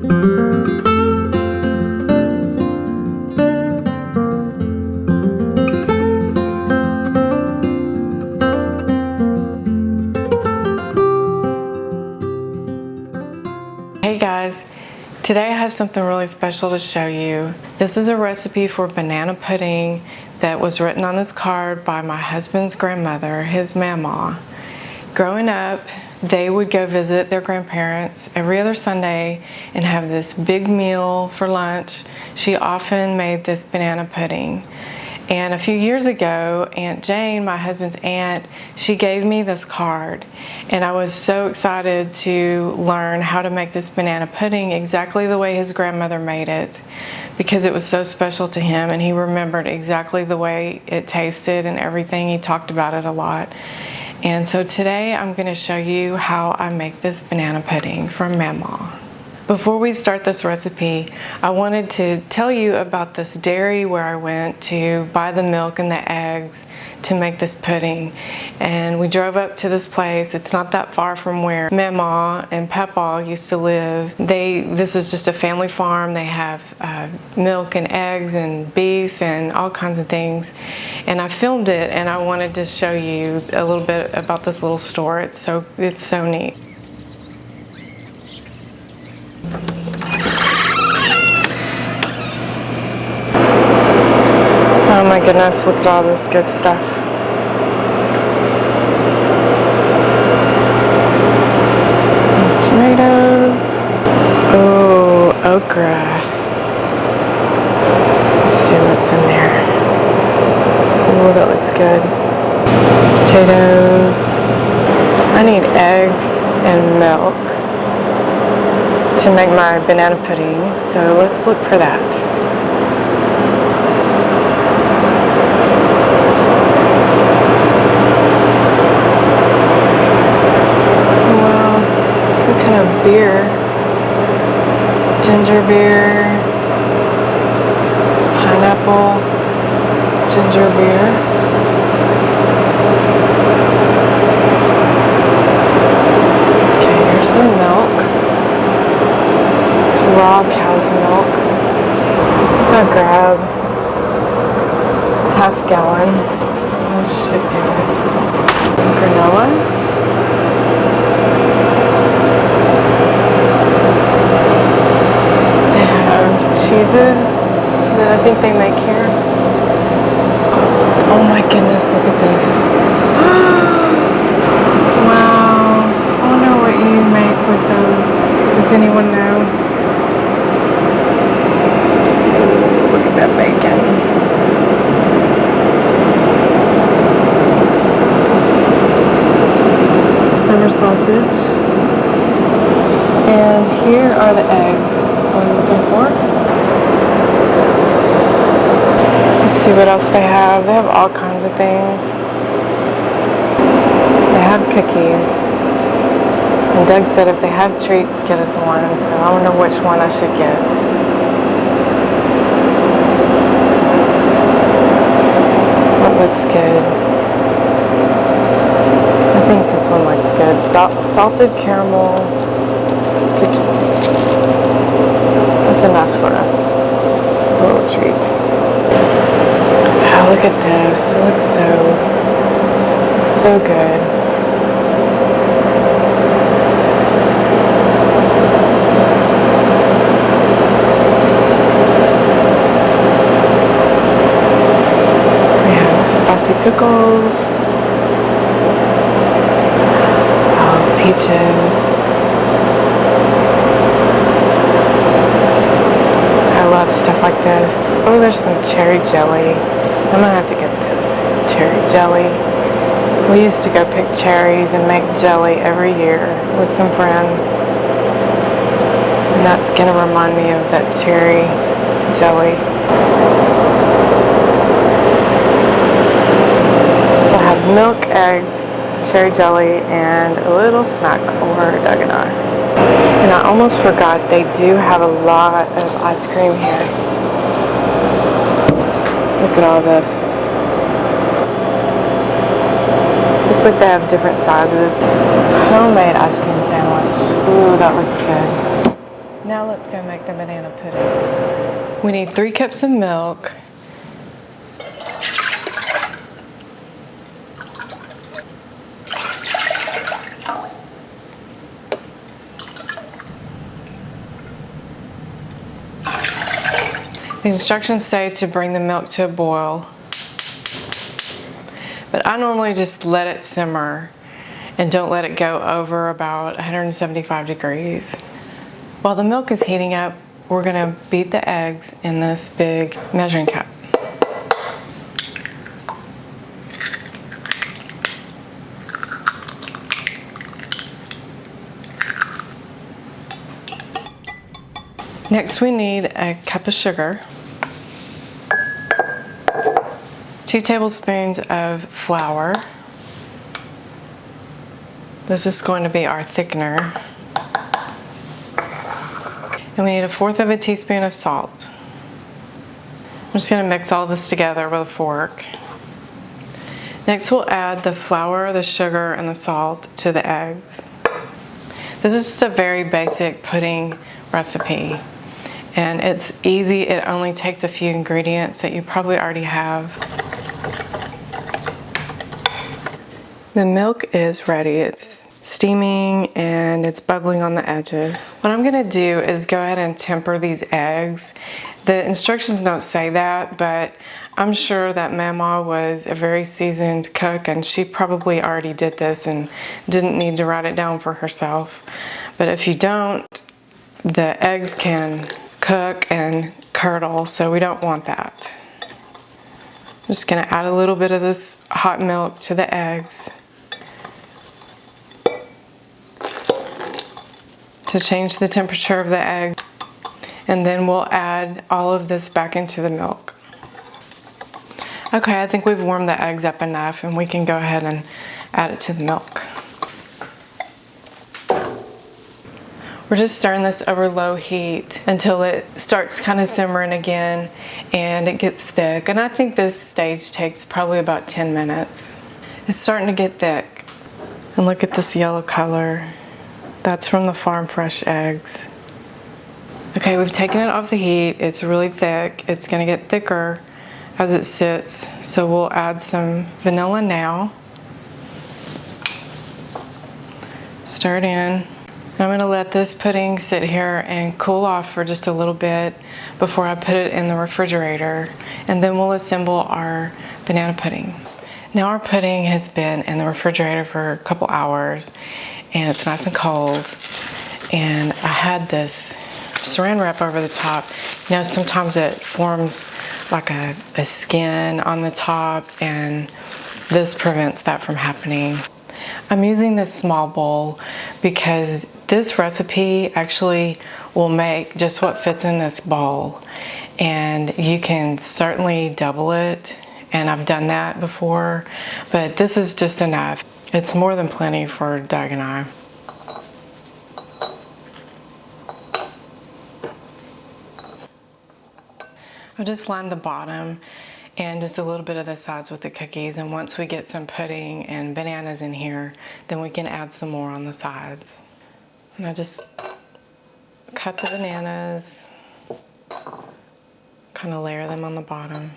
Hey guys, today I have something really special to show you. This is a recipe for banana pudding that was written on this card by my husband's grandmother, his mama. Growing up, they would go visit their grandparents every other Sunday and have this big meal for lunch. She often made this banana pudding. And a few years ago, Aunt Jane, my husband's aunt, she gave me this card. And I was so excited to learn how to make this banana pudding exactly the way his grandmother made it, because it was so special to him and he remembered exactly the way it tasted and everything. He talked about it a lot. And so today I'm going to show you how I make this banana pudding from Mama. Before we start this recipe, I wanted to tell you about this dairy where I went to buy the milk and the eggs to make this pudding. And we drove up to this place. It's not that far from where Mama and Papa used to live. This is just a family farm. They have milk and eggs and beef and all kinds of things. And I filmed it and I wanted to show you a little bit about this little store. It's so neat. Oh my goodness, look at all this good stuff. And tomatoes. Oh, okra. Let's see what's in there. Oh, that looks good. Potatoes. I need eggs and milk to make my banana pudding, so let's look for that. Beer, ginger beer, pineapple, ginger beer. Okay, here's the milk. It's raw cow's milk. I'm gonna grab half gallon. That should do it. Granola. Cheeses that I think they make here. Oh my goodness, look at this. Wow. I wonder what you make with those. Does anyone know? Look at that bacon. Summer sausage. And here are the eggs I was looking for. Let's see what else they have. They have all kinds of things. They have cookies. And Doug said if they have treats, get us one. So I wonder which one I should get. What looks good? I think this one looks good. Salted caramel cookies. That's enough for us. A little treat. Oh, look at this. It looks so good. We have spicy pickles. Oh, peaches. I love stuff like this. Oh, there's some cherry jelly. I'm gonna have to get this cherry jelly. We used to go pick cherries and make jelly every year with some friends. And that's gonna remind me of that cherry jelly. So I have milk, eggs, cherry jelly, and a little snack for Doug and I. And I almost forgot, they do have a lot of ice cream here. Look at all this. Looks like they have different sizes. Homemade ice cream sandwich. Ooh, that looks good. Now let's go make the banana pudding. We need 3 cups of milk. The instructions say to bring the milk to a boil, but I normally just let it simmer and don't let it go over about 175 degrees. While the milk is heating up, we're going to beat the eggs in this big measuring cup. Next, we need a cup of sugar, 2 tablespoons of flour. This is going to be our thickener. And we need 1/4 of a teaspoon of salt. I'm just going to mix all this together with a fork. Next, we'll add the flour, the sugar, and the salt to the eggs. This is just a very basic pudding recipe. And it's easy. It only takes a few ingredients that you probably already have. The milk is ready. It's steaming and it's bubbling on the edges. What I'm gonna do is go ahead and temper these eggs. The instructions don't say that, but I'm sure that Mama was a very seasoned cook and she probably already did this and didn't need to write it down for herself. But if you don't, the eggs can cook and curdle, so we don't want that. I'm just gonna add a little bit of this hot milk to the eggs to change the temperature of the egg, and then we'll add all of this back into the milk. Okay, I think we've warmed the eggs up enough and we can go ahead and add it to the milk. We're just stirring this over low heat until it starts kind of simmering again and it gets thick. And I think this stage takes probably about 10 minutes. It's starting to get thick. And look at this yellow color. That's from the farm fresh eggs. Okay, we've taken it off the heat. It's really thick. It's gonna get thicker as it sits. So we'll add some vanilla now. Stir it in. I'm going to let this pudding sit here and cool off for just a little bit before I put it in the refrigerator, and then we'll assemble our banana pudding. Now our pudding has been in the refrigerator for a couple hours and it's nice and cold, and I had this saran wrap over the top. You know, sometimes it forms like a skin on the top, and this prevents that from happening. I'm using this small bowl because this recipe actually will make just what fits in this bowl, and you can certainly double it, and I've done that before, but this is just enough. It's more than plenty for Doug and I. I'll just line the bottom and just a little bit of the sides with the cookies, and once we get some pudding and bananas in here, then we can add some more on the sides. And I just cut the bananas, kind of layer them on the bottom.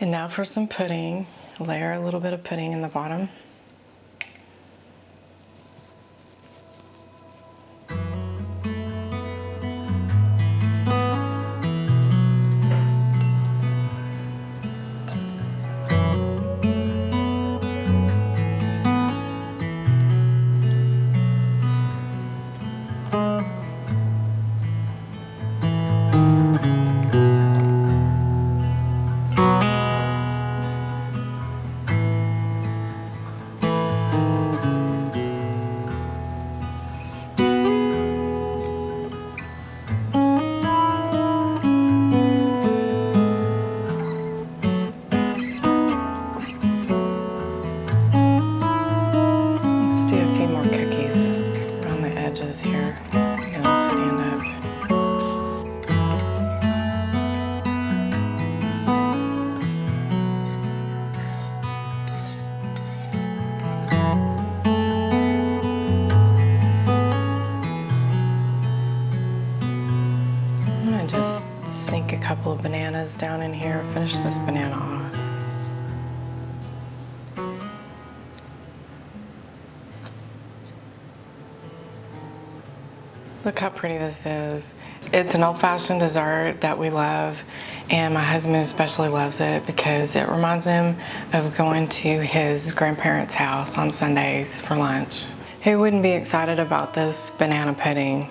And now for some pudding, layer a little bit of pudding in the bottom. sneak a couple of bananas down in here, finish this banana off. Look how pretty this is. It's an old-fashioned dessert that we love, and my husband especially loves it because it reminds him of going to his grandparents' house on Sundays for lunch. Who wouldn't be excited about this banana pudding?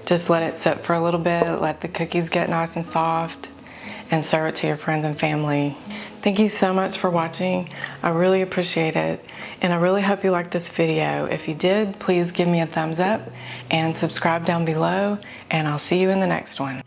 Just let it sit for a little bit, let the cookies get nice and soft, and serve it to your friends and family. Thank you so much for watching. I really appreciate it, and I really hope you liked this video. If you did, please give me a thumbs up and subscribe down below, and I'll see you in the next one.